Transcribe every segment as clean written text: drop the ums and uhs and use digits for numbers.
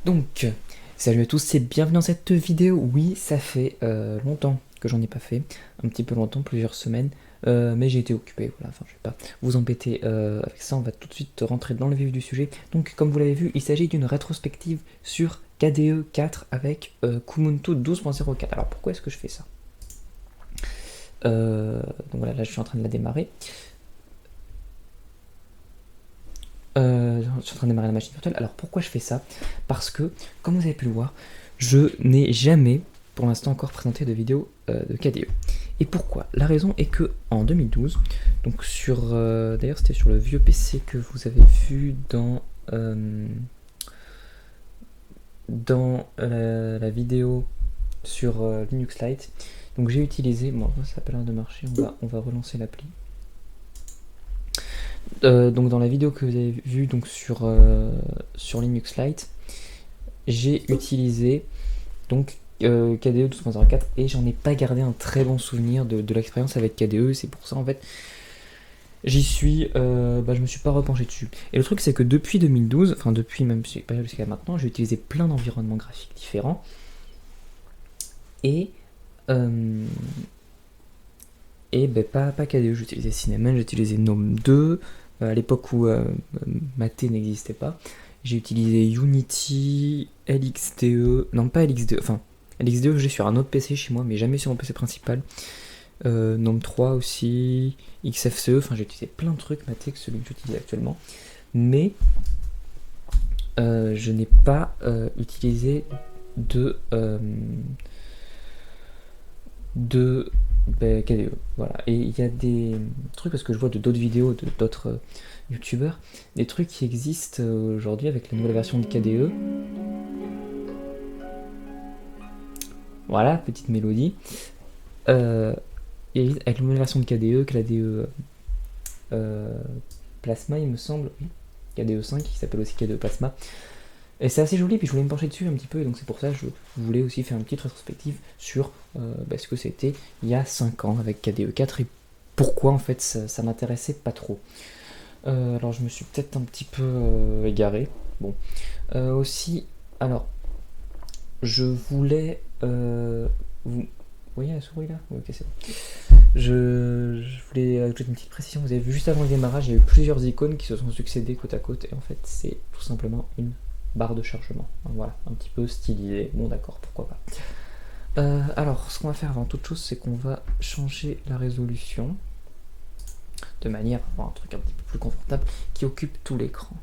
Donc, salut à tous et bienvenue dans cette vidéo. Oui, ça fait longtemps que j'en ai pas fait, un petit peu longtemps, plusieurs semaines, mais j'ai été occupé, voilà, enfin je vais pas vous embêter avec ça, on va tout de suite rentrer dans le vif du sujet. Donc comme vous l'avez vu, il s'agit d'une rétrospective sur KDE 4 avec Kubuntu 12.04. Alors pourquoi est-ce que je fais ça? Donc voilà, là je suis en train de la démarrer. Je suis en train de démarrer la machine virtuelle. Alors pourquoi je fais ça? Parce que, comme vous avez pu le voir, je n'ai jamais, pour l'instant, encore présenté de vidéo de KDE. Et pourquoi? La raison est que en 2012, donc sur, d'ailleurs c'était sur le vieux PC que vous avez vu dans la vidéo sur Linux Lite. Donc j'ai utilisé, bon ça n'a pas l'air de marcher, on va relancer l'appli. Donc dans la vidéo que vous avez vue donc sur Linux Lite, j'ai utilisé donc KDE 12.04 et j'en ai pas gardé un très bon souvenir de l'expérience avec KDE. C'est pour ça en fait je me suis pas repenché dessus. Et le truc c'est que depuis 2012, enfin depuis même pas jusqu'à maintenant, j'ai utilisé plein d'environnements graphiques différents et euh, pas KDE. J'ai utilisé Cinnamon, j'ai utilisé GNOME 2 à l'époque où Mate n'existait pas. J'ai utilisé Unity, LXDE, non pas LXDE, enfin LXDE j'ai sur un autre PC chez moi, mais jamais sur mon PC principal. GNOME 3 aussi, XFCE, enfin j'ai utilisé plein de trucs Mate que celui que j'utilise actuellement, mais je n'ai pas utilisé de KDE. Voilà. Et il y a des trucs, parce que je vois de d'autres vidéos de d'autres youtubeurs, des trucs qui existent aujourd'hui avec la nouvelle version de KDE. Voilà, petite mélodie. Et avec la nouvelle version de KDE, KDE Plasma, il me semble, oui. KDE 5, qui s'appelle aussi KDE Plasma. Et c'est assez joli, puis je voulais me pencher dessus un petit peu, et donc c'est pour ça que je voulais aussi faire une petite rétrospective sur ce que c'était il y a 5 ans avec KDE 4 et pourquoi en fait ça m'intéressait pas trop. Alors je me suis peut-être un petit peu égaré. Bon. Aussi, alors, je voulais... vous voyez la souris là? Oui, ok, c'est bon. Je voulais ajouter une petite précision. Vous avez vu juste avant le démarrage, il y a eu plusieurs icônes qui se sont succédées côte à côte, et en fait c'est tout simplement une barre de chargement. Voilà, un petit peu stylisé. Bon d'accord, pourquoi pas. Alors, ce qu'on va faire avant toute chose, c'est qu'on va changer la résolution de manière à avoir un truc un petit peu plus confortable qui occupe tout l'écran.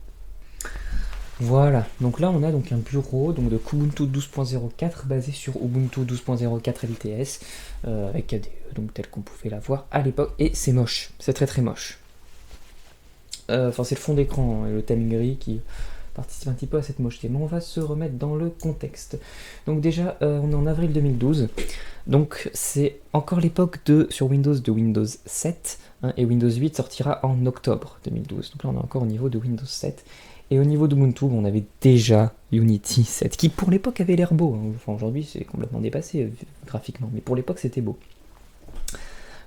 Voilà, donc là on a donc un bureau donc de Kubuntu 12.04 basé sur Ubuntu 12.04 LTS avec KDE, donc tel qu'on pouvait l'avoir à l'époque, et c'est moche, c'est très très moche. Enfin c'est le fond d'écran et le timing gris qui participe un petit peu à cette mocheté, mais on va se remettre dans le contexte. Donc déjà on est en avril 2012, donc c'est encore l'époque sur Windows de Windows 7, hein, et Windows 8 sortira en octobre 2012, donc là on est encore au niveau de Windows 7. Et au niveau d'Ubuntu, on avait déjà Unity 7, qui pour l'époque avait l'air beau. Hein. Enfin, aujourd'hui, c'est complètement dépassé graphiquement, mais pour l'époque, c'était beau.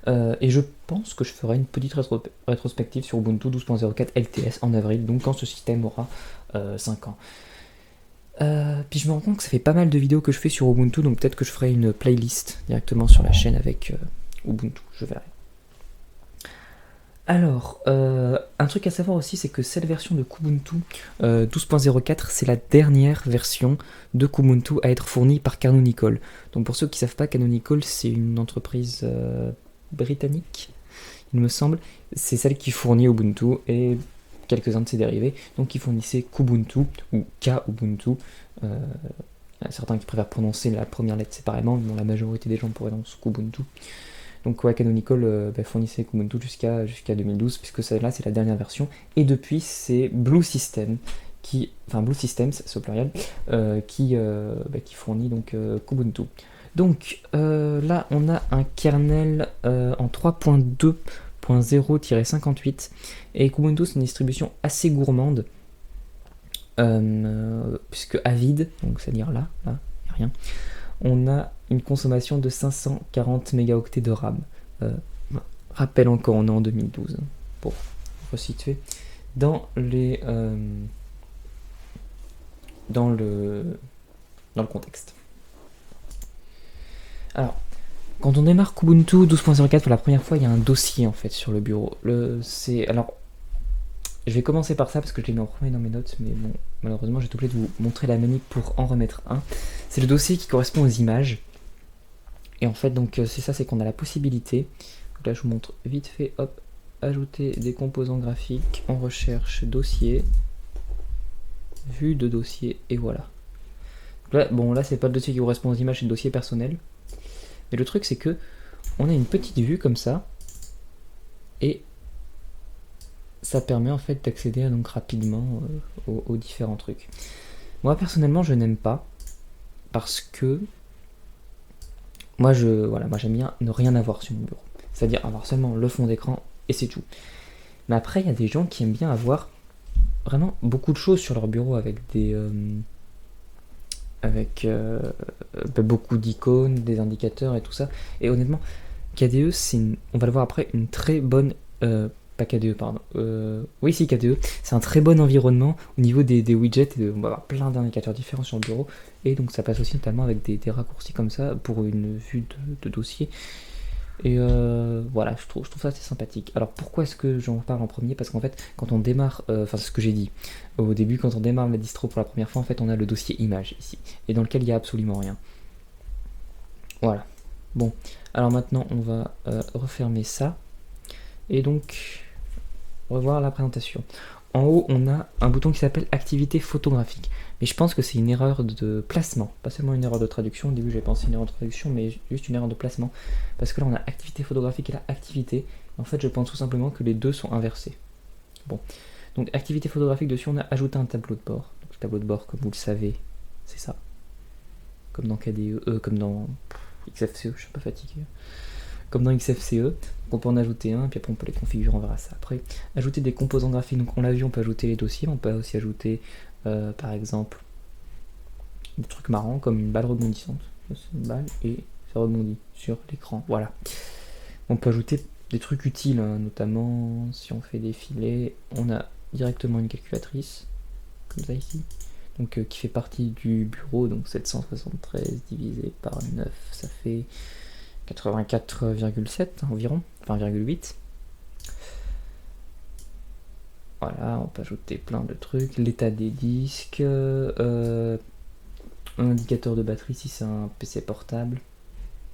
Et je pense que je ferai une petite rétrospective sur Ubuntu 12.04 LTS en avril, donc quand ce système aura 5 ans. Puis je me rends compte que ça fait pas mal de vidéos que je fais sur Ubuntu, donc peut-être que je ferai une playlist directement sur la chaîne avec Ubuntu, je verrai. Alors, un truc à savoir aussi, c'est que cette version de Kubuntu 12.04, c'est la dernière version de Kubuntu à être fournie par Canonical. Donc pour ceux qui ne savent pas, Canonical, c'est une entreprise britannique, il me semble. C'est celle qui fournit Ubuntu et quelques-uns de ses dérivés. Donc ils fournissaient Kubuntu ou Kubuntu. Certains qui préfèrent prononcer la première lettre séparément, mais la majorité des gens prononcent Kubuntu. Donc ouais, Canonical fournissait Kubuntu jusqu'à 2012, puisque là c'est la dernière version. Et depuis c'est Blue Systems, Blue Systems, c'est au pluriel, qui fournit donc Kubuntu. Donc là on a un kernel en 3.2.0-58, et Kubuntu c'est une distribution assez gourmande, puisque à vide, donc c'est-à-dire là, il n'y a rien, on a une consommation de 540 mégaoctets de RAM. Rappel encore, on est en 2012, pour resituer. Dans dans le contexte. Alors, quand on démarre Kubuntu 12.04 pour la première fois, il y a un dossier en fait sur le bureau. Alors, je vais commencer par ça parce que je l'ai mis en premier dans mes notes, mais bon, malheureusement j'ai oublié de vous montrer la manip pour en remettre un. C'est le dossier qui correspond aux images. Et en fait, donc c'est ça, c'est qu'on a la possibilité. Donc là, je vous montre vite fait, hop, ajouter des composants graphiques en recherche dossier, vue de dossier, et voilà. Donc là, bon, là c'est pas le dossier qui correspond aux images, c'est le dossier personnel. Mais le truc c'est que on a une petite vue comme ça, et ça permet en fait d'accéder donc rapidement aux différents trucs. Moi personnellement je n'aime pas, parce que moi j'aime bien ne rien avoir sur mon bureau. C'est-à-dire avoir seulement le fond d'écran et c'est tout. Mais après il y a des gens qui aiment bien avoir vraiment beaucoup de choses sur leur bureau avec beaucoup d'icônes, des indicateurs et tout ça. Et honnêtement, KDE, on va le voir après, une très bonne... pas KDE, pardon. Oui, si, KDE. C'est un très bon environnement au niveau des widgets. On va avoir plein d'indicateurs différents sur le bureau. Et donc ça passe aussi notamment avec des raccourcis comme ça pour une vue de dossier. Et voilà, je trouve ça assez sympathique. Alors pourquoi est-ce que j'en parle en premier? Parce qu'en fait, quand on démarre, c'est ce que j'ai dit au début, quand on démarre la distro pour la première fois, en fait, on a le dossier image ici, et dans lequel il n'y a absolument rien. Voilà. Bon, alors maintenant, on va refermer ça, et donc, revoir la présentation. En haut, on a un bouton qui s'appelle activité photographique. Mais je pense que c'est une erreur de placement, pas seulement une erreur de traduction. Au début, j'ai pensé une erreur de traduction, mais juste une erreur de placement. Parce que là, on a activité photographique et là, activité. En fait, je pense tout simplement que les deux sont inversés. Bon. Donc, activité photographique, dessus, on a ajouté un tableau de bord. Donc, le tableau de bord, comme vous le savez, c'est ça. Comme dans KDE, comme dans XFCE, je suis pas fatigué. Comme dans XFCE, donc on peut en ajouter un, et puis après on peut les configurer, on verra ça après. Ajouter des composants graphiques, donc on l'a vu, on peut ajouter les dossiers, on peut aussi ajouter par exemple des trucs marrants comme une balle rebondissante. C'est une balle et ça rebondit sur l'écran, voilà. On peut ajouter des trucs utiles, hein, notamment si on fait défiler, on a directement une calculatrice, comme ça ici, donc qui fait partie du bureau, donc 773 divisé par 9, ça fait 84,7 environ, enfin 0,8. Voilà, on peut ajouter plein de trucs, l'état des disques, un indicateur de batterie si c'est un PC portable.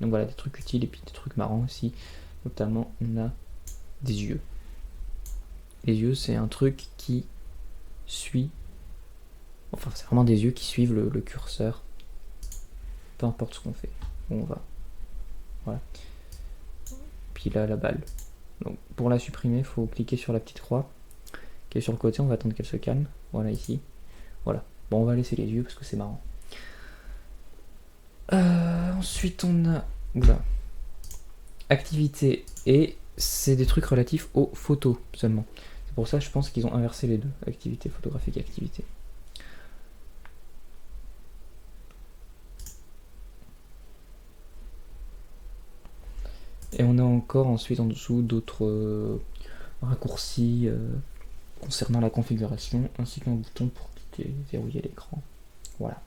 Donc voilà, des trucs utiles et puis des trucs marrants aussi. Notamment, on a des yeux. Les yeux, c'est un truc qui suit, enfin c'est vraiment des yeux qui suivent le curseur, peu importe ce qu'on fait, où on va. Voilà. Puis là, la balle. Donc pour la supprimer, il faut cliquer sur la petite croix qui est sur le côté, on va attendre qu'elle se calme. Voilà, ici. Voilà. Bon, on va laisser les yeux parce que c'est marrant. Ensuite, on a... Oula. Activité, et c'est des trucs relatifs aux photos seulement. C'est pour ça, je pense qu'ils ont inversé les deux. Activité photographique, activité. Et on a encore ensuite en dessous d'autres raccourcis concernant la configuration, ainsi qu'un bouton pour quitter, verrouiller l'écran. Voilà.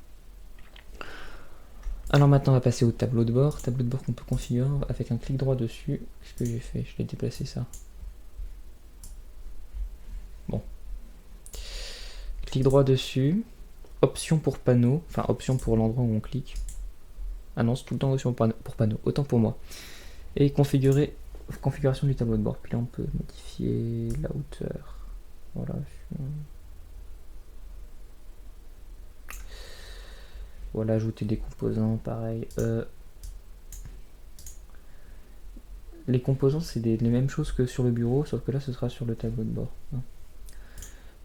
Alors maintenant on va passer au tableau de bord. Tableau de bord qu'on peut configurer avec un clic droit dessus. Qu'est-ce que j'ai fait? Je l'ai déplacé ça. Bon. Clic droit dessus. Option pour panneau. Enfin option pour l'endroit où on clique. Ah non, c'est tout le temps option pour panneau. Autant pour moi. Et configurer configuration du tableau de bord. Puis là on peut modifier la hauteur. Voilà. Voilà, ajouter des composants, pareil. Les composants, c'est les mêmes choses que sur le bureau, sauf que là, ce sera sur le tableau de bord.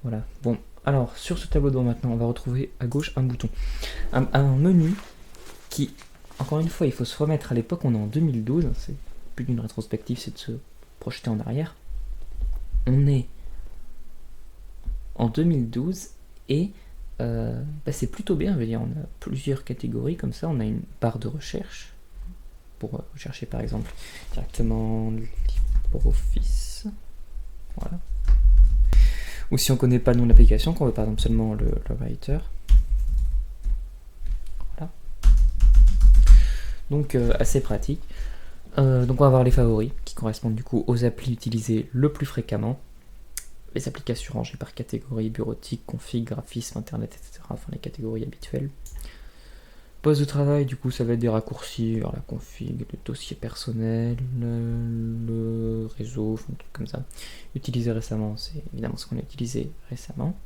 Voilà. Bon, alors, sur ce tableau de bord, maintenant, on va retrouver à gauche un bouton. Un menu qui, encore une fois, il faut se remettre à l'époque, on est en 2012, c'est plus d'une rétrospective, c'est de se projeter en arrière. On est en 2012 et c'est plutôt bien, je veux dire, on a plusieurs catégories comme ça, on a une barre de recherche pour rechercher par exemple directement LibreOffice, voilà. Ou si on connaît pas le nom de l'application, qu'on veut par exemple seulement le writer, Donc assez pratique. Donc on va voir les favoris qui correspondent du coup aux applis utilisées le plus fréquemment. Les applications rangées par catégorie, bureautique, config, graphisme, internet, etc. Enfin les catégories habituelles. Poste de travail, du coup, ça va être des raccourcis vers la config, le dossier personnel, le réseau, enfin, un truc comme ça. Utilisé récemment, c'est évidemment ce qu'on a utilisé récemment.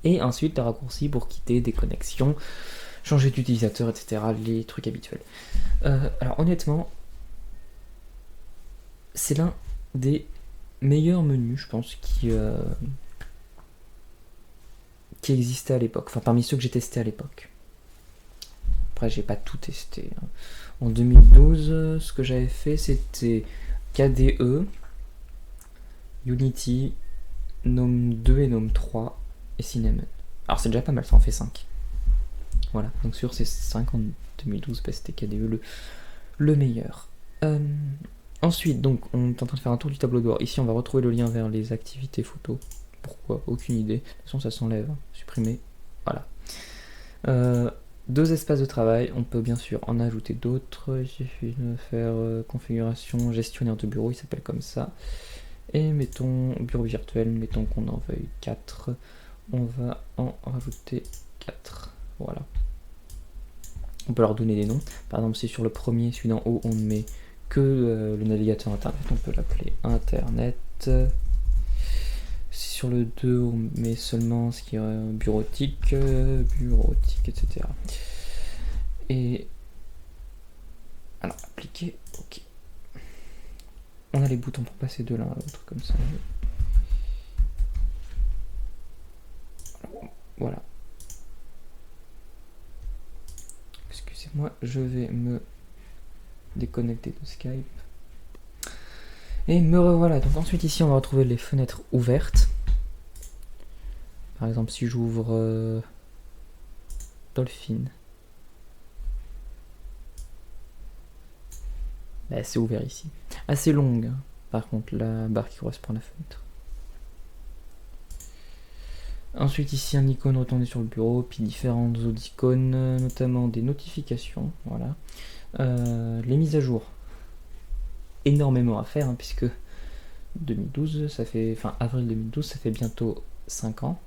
Et ensuite, des raccourcis pour quitter des connexions, changer d'utilisateur, etc. Les trucs habituels. Alors honnêtement, c'est l'un des meilleurs menus, je pense, qui existait à l'époque. Enfin, parmi ceux que j'ai testés à l'époque. Après, j'ai pas tout testé. En 2012, ce que j'avais fait, c'était KDE, Unity, Gnome 2 et Gnome 3 et Cinnamon. Alors, c'est déjà pas mal, ça en fait 5. Voilà, donc sur ces 5 en 2012, bah, c'était KDE le meilleur. Ensuite, donc, on est en train de faire un tour du tableau de bord. Ici, on va retrouver le lien vers les activités photos. Pourquoi? Aucune idée. De toute façon, ça s'enlève. Supprimer. Voilà. 2 espaces de travail, on peut bien sûr en ajouter d'autres. Il suffit de faire configuration gestionnaire de bureau, il s'appelle comme ça. Et mettons bureau virtuel, mettons qu'on en veuille 4. On va en rajouter 4. Voilà. On peut leur donner des noms. Par exemple, si sur le premier, celui d'en haut, on ne met que le navigateur internet, on peut l'appeler internet. Si sur le 2, on met seulement ce qui est bureautique, etc. Et alors, appliquer, ok. On a les boutons pour passer de l'un à l'autre, comme ça. Voilà. Excusez-moi, je vais me déconnecter de Skype. Et me revoilà. Donc ensuite ici on va retrouver les fenêtres ouvertes. Par exemple si j'ouvre Dolphin. Bah, c'est ouvert ici. Assez longue, hein, par contre, la barre qui correspond à la fenêtre. Ensuite ici un icône retourné sur le bureau, puis différentes autres icônes, notamment des notifications. Voilà. Les mises à jour. Énormément à faire, hein, puisque 2012, ça fait, enfin avril 2012, ça fait bientôt 5 ans.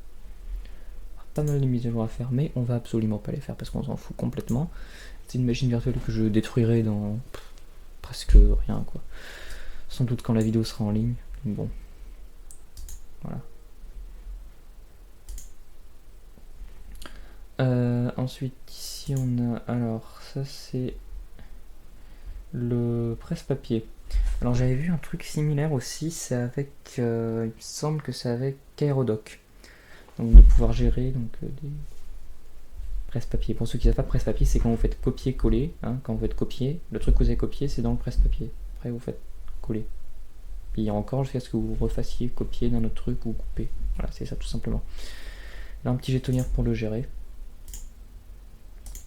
Pas mal de mises à jour à faire, mais on va absolument pas les faire parce qu'on s'en fout complètement. C'est une machine virtuelle que je détruirai dans presque rien, quoi. Sans doute quand la vidéo sera en ligne. Donc bon, voilà. Ensuite ici on a, alors ça c'est le presse-papier. Alors j'avais vu un truc similaire aussi, c'est avec, il me semble que c'est avec Aerodoc. Donc de pouvoir gérer donc des presse-papier. Pour ceux qui ne savent pas, presse-papier, c'est quand vous faites copier-coller. Hein, quand vous faites copier, le truc que vous avez copié, c'est dans le presse-papier. Après, vous faites coller. Et encore jusqu'à ce que vous refassiez copier dans notre truc ou couper. Voilà, c'est ça tout simplement. Là, un petit jetonnière pour le gérer.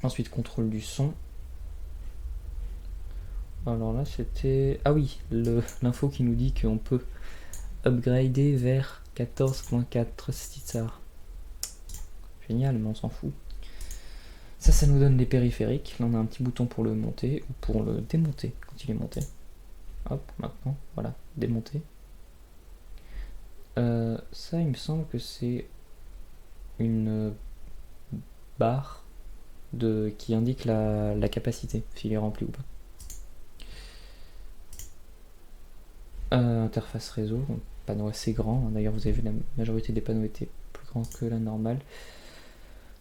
Ensuite, contrôle du son. Alors là, c'était... Ah oui, l'info qui nous dit qu'on peut upgrader vers 14.4 Stitsar. Génial, mais on s'en fout. Ça nous donne des périphériques. Là, on a un petit bouton pour le monter ou pour le démonter quand il est monté. Hop, maintenant, voilà, démonter. Ça, il me semble que c'est une barre qui indique la capacité, s'il est rempli ou pas. Interface réseau, panneau assez grand. D'ailleurs, vous avez vu, la majorité des panneaux étaient plus grands que la normale.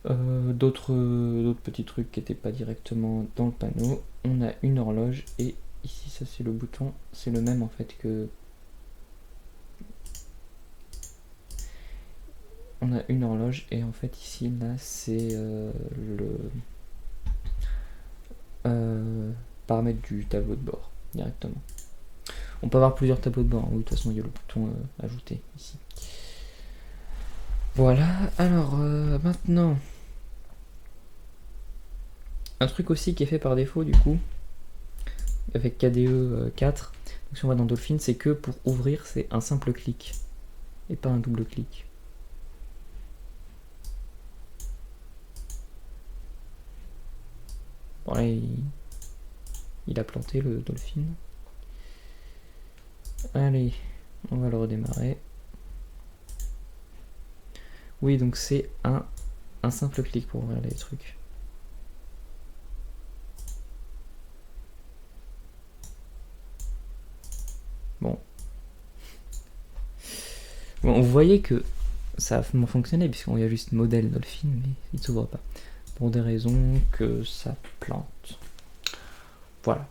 D'autres petits trucs qui n'étaient pas directement dans le panneau. On a une horloge et ici ça c'est le bouton, c'est le même en fait que... On a une horloge et en fait ici là c'est le paramètre du tableau de bord directement. On peut avoir plusieurs tableaux de bord, oui de toute façon il y a le bouton ajouter ici. Voilà, alors maintenant... Un truc aussi qui est fait par défaut du coup, avec KDE 4, donc si on va dans Dolphin, c'est que pour ouvrir c'est un simple clic, et pas un double clic. Bon là il a planté le Dolphin. Allez, on va le redémarrer. Oui, donc c'est un simple clic pour ouvrir les trucs. Bon, vous voyez que ça a fonctionné puisqu'on y a juste modèle Dolphin, mais il ne s'ouvre pas. Pour des raisons que ça plante. Voilà.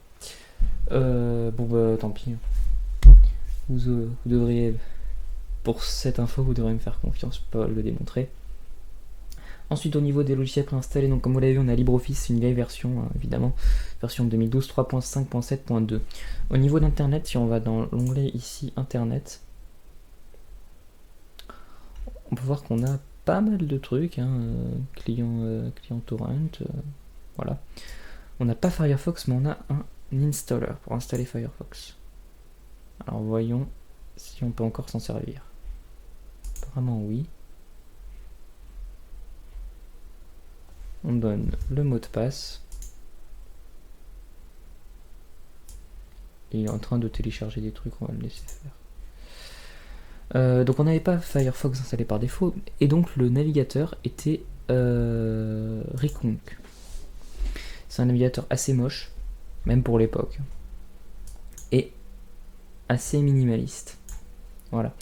Bon bah tant pis. Vous devriez, pour cette info, vous devriez me faire confiance, pas le démontrer. Ensuite, au niveau des logiciels préinstallés, donc comme vous l'avez vu, on a LibreOffice, c'est une vieille version, hein, évidemment, version 2012 3.5.7.2. Au niveau d'Internet, si on va dans l'onglet ici Internet, on peut voir qu'on a pas mal de trucs, hein, client torrent, voilà. On n'a pas Firefox, mais on a un installer pour installer Firefox. Alors voyons si on peut encore s'en servir. Apparemment oui. On donne le mot de passe. Et il est en train de télécharger des trucs, on va le laisser faire. Donc on n'avait pas Firefox installé par défaut, et donc le navigateur était Reconq. C'est un navigateur assez moche, même pour l'époque, et assez minimaliste. Voilà.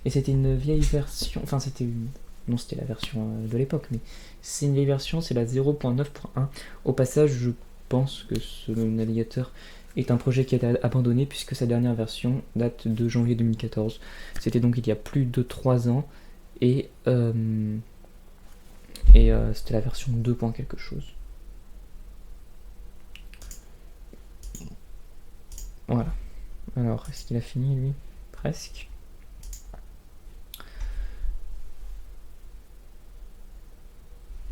Et c'était une vieille version, enfin c'était une... Non, c'était la version de l'époque, mais c'est une vieille version, c'est la 0.9.1. Au passage, je pense que ce navigateur est un projet qui a été abandonné puisque sa dernière version date de janvier 2014. C'était donc il y a plus de 3 ans et c'était la version 2. Quelque chose. Voilà. Alors, est-ce qu'il a fini lui? Presque.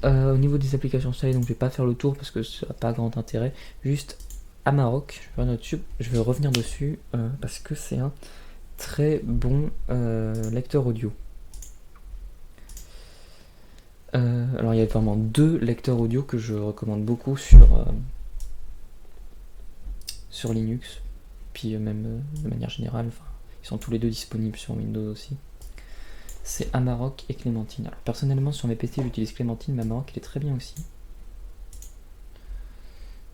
Au niveau des applications installées, donc je vais pas faire le tour parce que ça n'a pas grand intérêt. Juste Amarok, je vais revenir dessus parce que c'est un très bon lecteur audio. Alors il y a vraiment 2 lecteurs audio que je recommande beaucoup sur Linux, puis même de manière générale, ils sont tous les deux disponibles sur Windows aussi. C'est Amarok et Clémentine. Alors, personnellement sur mes PC j'utilise Clémentine, mais Amarok il est très bien aussi.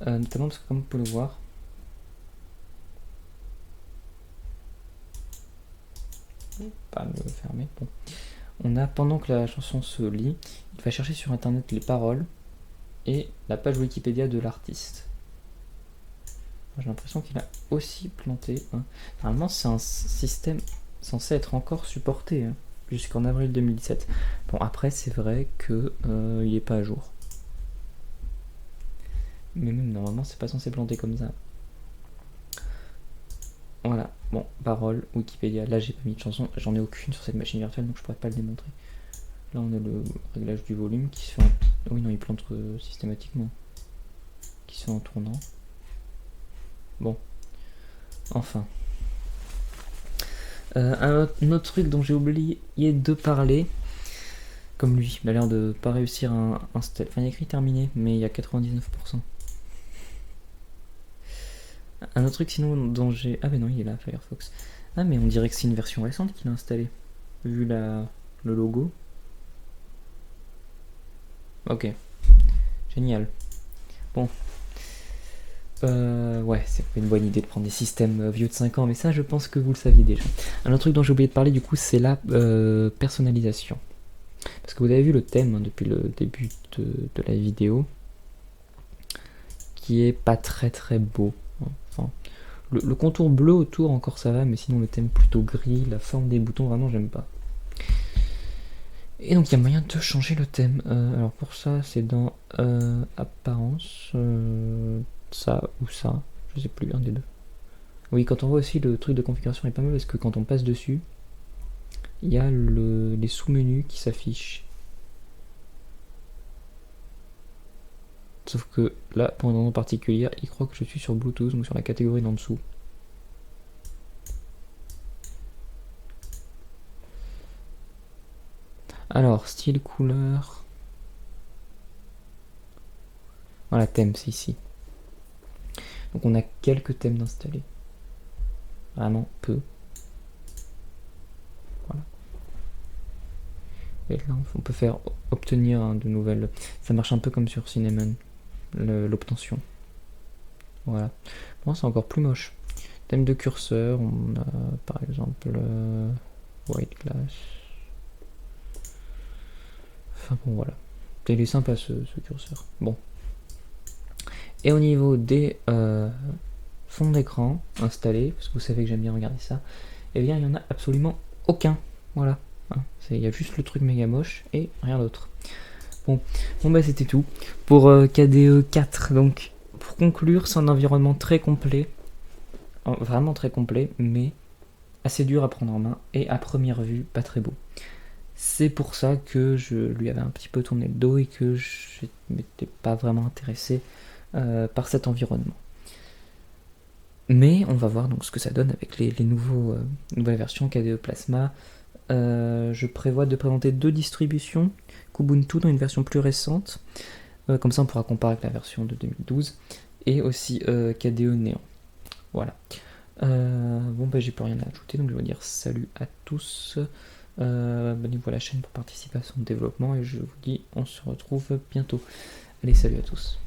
Notamment parce que comme vous pouvez le voir, pas me fermer, bon. On a, pendant que la chanson se lit, il va chercher sur internet les paroles et la page Wikipédia de l'artiste. J'ai l'impression qu'il a aussi planté. Hein. Normalement, c'est un système censé être encore supporté hein, jusqu'en avril 2017. Bon, après, c'est vrai que il est pas à jour. Mais même normalement, c'est pas censé planter comme ça. Voilà. Bon, paroles, Wikipédia. Là, j'ai pas mis de chanson. J'en ai aucune sur cette machine virtuelle, donc je pourrais pas le démontrer. Là, on a le réglage du volume qui se fait en... Oui, non, il plante systématiquement. Qui se fait en tournant. Bon. Enfin. Un autre truc dont j'ai oublié de parler. Comme lui, il a l'air de pas réussir à installer. Enfin, il y a écrit terminé, mais il y a 99%. Un autre truc sinon dont j'ai... Ah, mais non, il est là, Firefox. Ah, mais on dirait que c'est une version récente qu'il a installée. Vu le logo. Ok. Génial. Bon. Ouais, c'est pas une bonne idée de prendre des systèmes vieux de 5 ans, mais ça, je pense que vous le saviez déjà. Un autre truc dont j'ai oublié de parler, du coup, c'est la personnalisation. Parce que vous avez vu le thème hein, depuis le début de la vidéo, qui est pas très très beau. Enfin, le contour bleu autour, encore ça va, mais sinon le thème plutôt gris, la forme des boutons, vraiment, j'aime pas. Et donc il y a moyen de changer le thème. Alors pour ça, c'est dans apparence, ça ou ça, je sais plus, un des deux. Oui, quand on voit aussi le truc de configuration est pas mal parce que quand on passe dessus, il y a les sous-menus qui s'affichent. Sauf que là, pour un endroit particulier, il croit que je suis sur Bluetooth, donc sur la catégorie d'en dessous. Alors, style, couleur... Voilà, thème, c'est ici. Donc on a quelques thèmes d'installer. Vraiment peu. Voilà. Et là, on peut faire obtenir de nouvelles. Ça marche un peu comme sur Cinnamon, l'obtention. Voilà. Bon, c'est encore plus moche. Thème de curseur, on a par exemple White Glass. Enfin bon, voilà. Il est sympa ce curseur. Bon. Et au niveau des fonds d'écran installés, parce que vous savez que j'aime bien regarder ça, eh bien il n'y en a absolument aucun. Voilà. Il y a juste le truc méga moche et rien d'autre. Bon bah c'était tout pour KDE 4. Donc pour conclure, c'est un environnement très complet, vraiment très complet, mais assez dur à prendre en main et à première vue pas très beau. C'est pour ça que je lui avais un petit peu tourné le dos et que je n'étais pas vraiment intéressé par cet environnement. Mais on va voir donc ce que ça donne avec les nouvelles versions KDE Plasma. Je prévois de présenter 2 distributions, Kubuntu dans une version plus récente, comme ça on pourra comparer avec la version de 2012, et aussi KDE Néant. Voilà. Bon bah j'ai plus rien à ajouter, donc je vais dire salut à tous. Abonnez-vous à la chaîne pour participer à son développement et je vous dis on se retrouve bientôt. Allez, salut à tous.